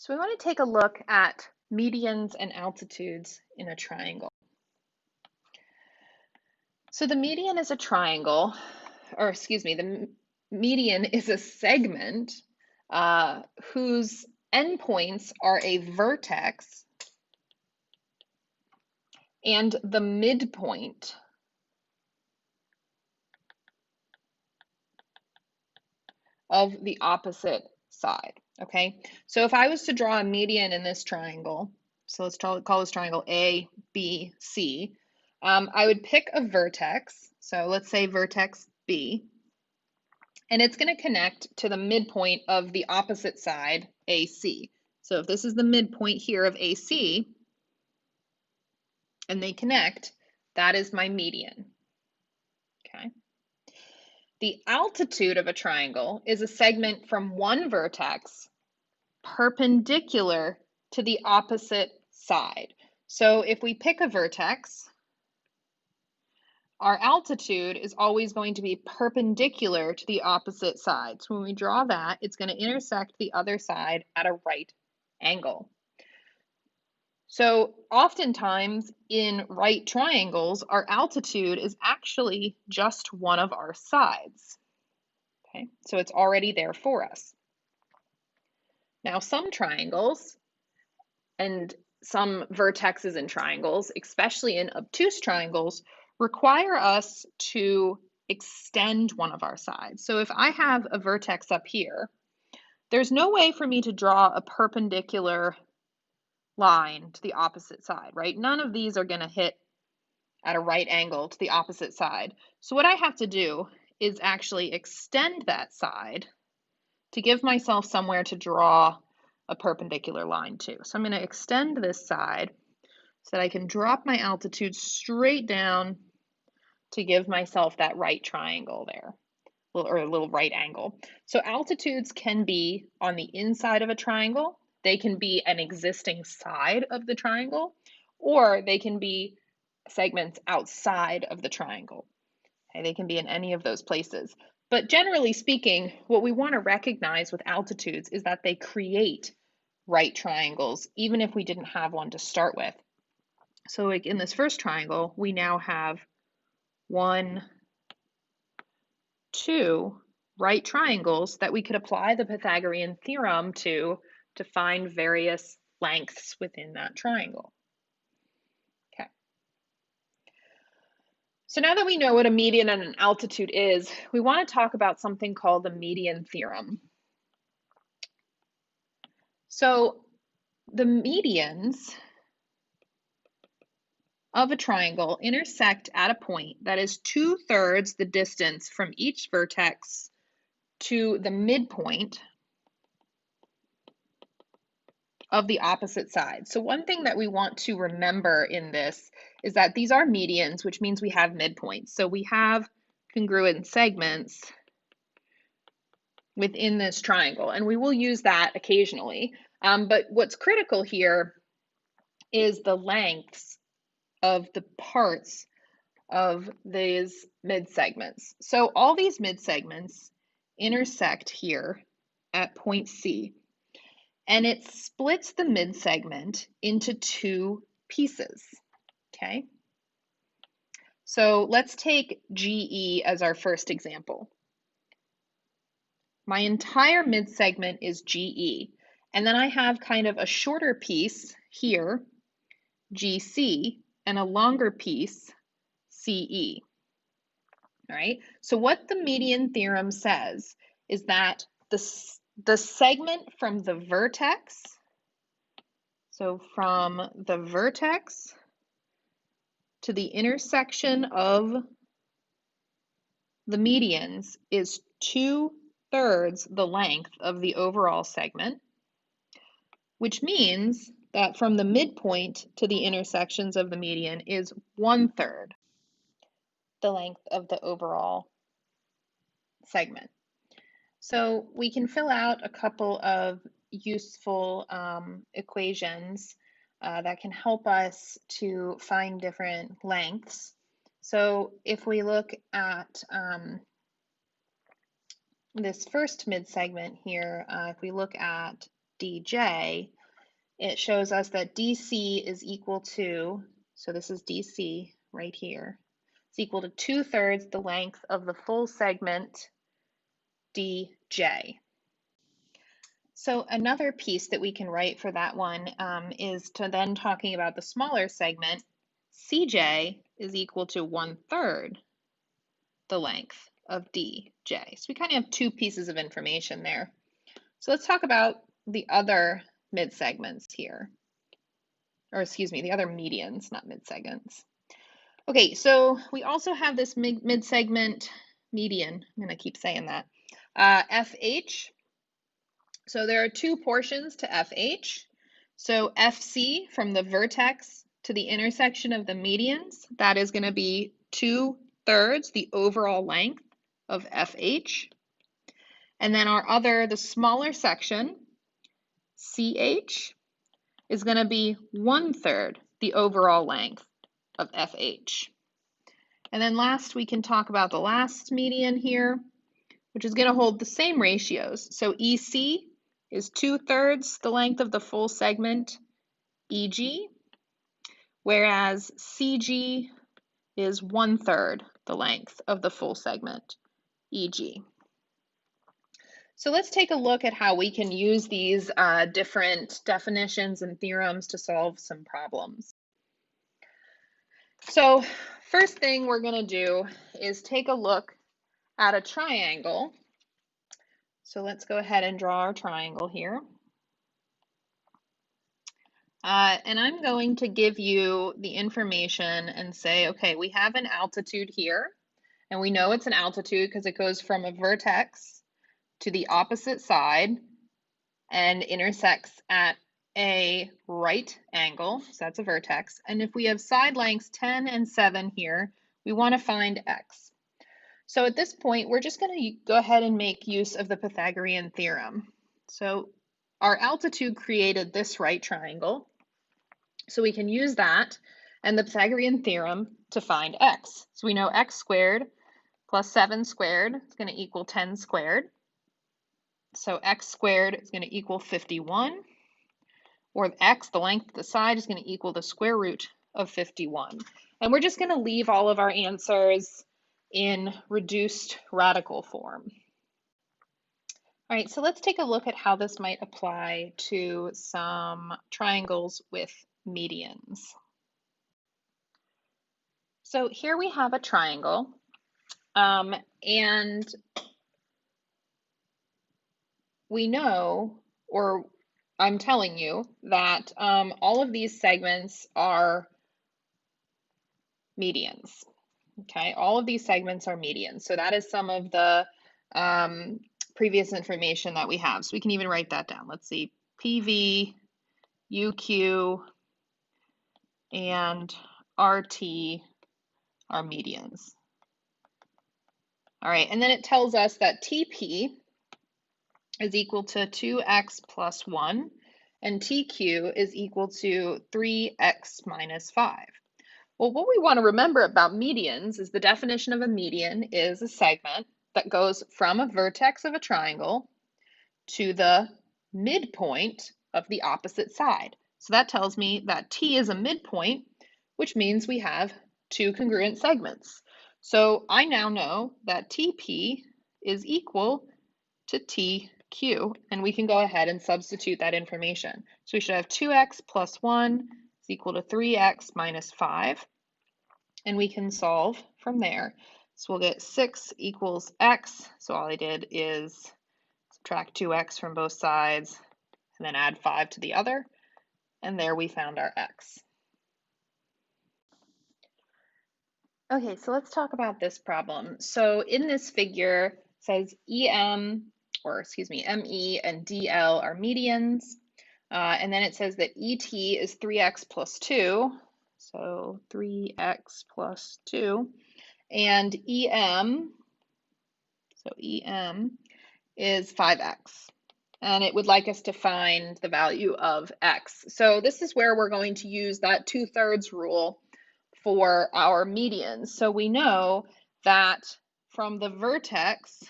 So we want to take a look at medians and altitudes in a triangle. So the median is a triangle, or excuse me, the median is a segment whose endpoints are a vertex and the midpoint of the opposite side. Okay, so if I was to draw a median in this triangle, so let's call this triangle A, B, C, I would pick a vertex. So let's say vertex B, and it's going to connect to the midpoint of the opposite side, AC. So if this is the midpoint here of AC, and they connect, that is my median. Okay. The altitude of a triangle is a segment from one vertex perpendicular to the opposite side. So if we pick a vertex, our altitude is always going to be perpendicular to the opposite side. So when we draw that, it's going to intersect the other side at a right angle. So oftentimes in right triangles, our altitude is actually just one of our sides. Okay, so it's already there for us. Now some triangles and some vertexes in triangles, especially in obtuse triangles, require us to extend one of our sides. So if I have a vertex up here, there's no way for me to draw a perpendicular line to the opposite side, right? None of these are going to hit at a right angle to the opposite side. So what I have to do is actually extend that side to give myself somewhere to draw a perpendicular line to. So I'm going to extend this side so that I can drop my altitude straight down to give myself that right triangle there, or a little right angle. So altitudes can be on the inside of a triangle, they can be an existing side of the triangle, or they can be segments outside of the triangle. Okay, they can be in any of those places. But generally speaking, what we want to recognize with altitudes is that they create right triangles, even if we didn't have one to start with. So like in this first triangle, we now have 1, 2 right triangles that we could apply the Pythagorean theorem to find various lengths within that triangle. Okay. So now that we know what a median and an altitude is, we want to talk about something called the median theorem. So the medians of a triangle intersect at a point that is 2/3 the distance from each vertex to the midpoint of the opposite side. So one thing that we want to remember in this is that these are medians, which means we have midpoints. So we have congruent segments within this triangle, and we will use that occasionally. But what's critical here is the lengths of the parts of these mid-segments. So all these mid-segments intersect here at point C, and it splits the mid-segment into 2 pieces, okay? So let's take GE as our first example. My entire mid-segment is GE, and then I have kind of a shorter piece here, GC, and a longer piece, CE. All right, so what the median theorem says is that the segment from the vertex, so from the vertex to the intersection of the medians is 2/3 the length of the overall segment, which means that from the midpoint to the intersections of the median is 1/3 the length of the overall segment. So we can fill out a couple of useful equations that can help us to find different lengths. So if we look at this first mid-segment here, if we look at dj, it shows us that DC is equal to, so this is DC right here, it's equal to 2/3 the length of the full segment dj. So another piece that we can write for that one is to then talking about the smaller segment, CJ is equal to 1/3 the length of DJ. So we kind of have two pieces of information there. So let's talk about the other mid-segments here. Or excuse me, the other medians, not mid-segments. Okay, so we also have this mid-segment median. I'm going to keep saying that. FH. So there are two portions to FH. So FC, from the vertex to the intersection of the medians, that is going to be 2/3 the overall length of FH. And then the smaller section, CH, is going to be 1/3 the overall length of FH. And then last, we can talk about the last median here, which is going to hold the same ratios. So EC is 2/3 the length of the full segment, EG, whereas CG is 1/3 the length of the full segment, EG. So let's take a look at how we can use these different definitions and theorems to solve some problems. So first thing we're going to do is take a look at a triangle. So let's go ahead and draw our triangle here. And I'm going to give you the information and say, okay, we have an altitude here, and we know it's an altitude because it goes from a vertex to the opposite side and intersects at a right angle, so that's a vertex. And if we have side lengths 10 and 7 here, we want to find x. So at this point, we're just going to go ahead and make use of the Pythagorean theorem. So our altitude created this right triangle, so we can use that and the Pythagorean theorem to find x. So we know x squared plus 7 squared is going to equal 10 squared. So x squared is going to equal 51, or x, the length of the side, is going to equal the square root of 51. And we're just going to leave all of our answers in reduced radical form. All right, so let's take a look at how this might apply to some triangles with medians. So here we have a triangle, and we know, or I'm telling you, that all of these segments are medians. Okay, all of these segments are medians. So that is some of the previous information that we have. So we can even write that down. Let's see, PV, UQ, and RT are medians. All right, and then it tells us that TP is equal to 2x plus 1, and TQ is equal to 3x minus 5. Well, what we want to remember about medians is the definition of a median is a segment that goes from a vertex of a triangle to the midpoint of the opposite side. So that tells me that T is a midpoint, which means we have two congruent segments. So I now know that TP is equal to TQ, and we can go ahead and substitute that information. So we should have 2x plus 1 is equal to 3x minus 5, and we can solve from there. So we'll get 6 equals x, so all I did is subtract 2x from both sides and then add 5 to the other, and there we found our x. Okay, so let's talk about this problem. So in this figure, it says ME and DL are medians, and then it says that ET is 3x plus 2, so 3x plus 2, and EM is 5x, and it would like us to find the value of x. So this is where we're going to use that 2/3 rule for our medians. So we know that from the vertex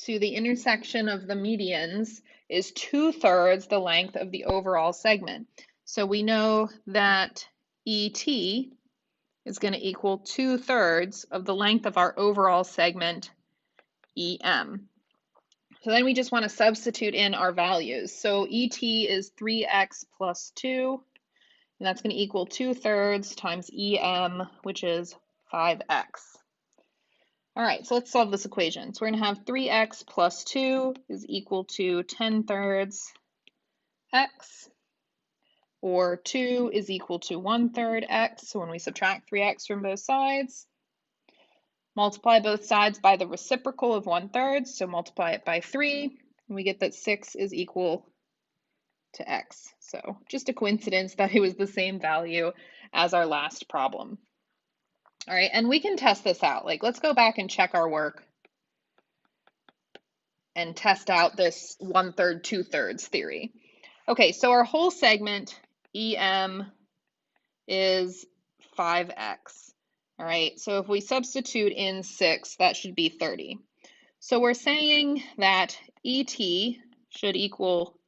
to the intersection of the medians is 2/3 the length of the overall segment. So we know that ET is going to equal 2/3 of the length of our overall segment, EM. So then we just want to substitute in our values. So ET is 3x plus 2, and that's going to equal 2/3 times EM, which is 5x. All right, so let's solve this equation. So we're going to have 3x plus 2 is equal to 10/3 x, or 2 is equal to 1/3 x. So when we subtract 3x from both sides, multiply both sides by the reciprocal of 1/3, so multiply it by 3, and we get that 6 is equal to x. So just a coincidence that it was the same value as our last problem. All right, and we can test this out. Like, let's go back and check our work and test out this 1/3, 2/3 theory. Okay, so our whole segment, EM, is 5x. All right, so if we substitute in 6, that should be 30. So we're saying that ET should equal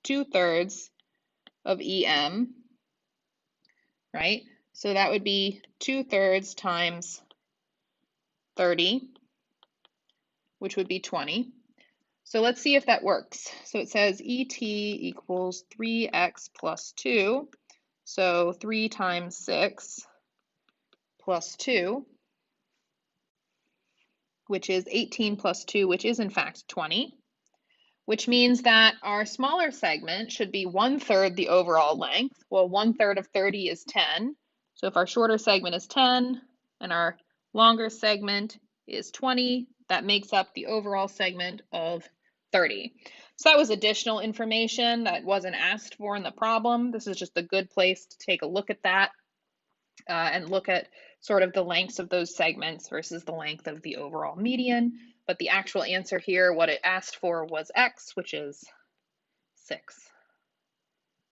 2/3 of EM, right? So that would be 2/3 times 30, which would be 20. So let's see if that works. So it says ET equals 3x plus 2. So 3 times 6 plus 2, which is 18 plus 2, which is in fact 20, which means that our smaller segment should be 1/3 the overall length. Well, 1/3 of 30 is 10. So if our shorter segment is 10 and our longer segment is 20, that makes up the overall segment of 30. So that was additional information that wasn't asked for in the problem. This is just a good place to take a look at that and look at sort of the lengths of those segments versus the length of the overall median. But the actual answer here, what it asked for was x, which is 6.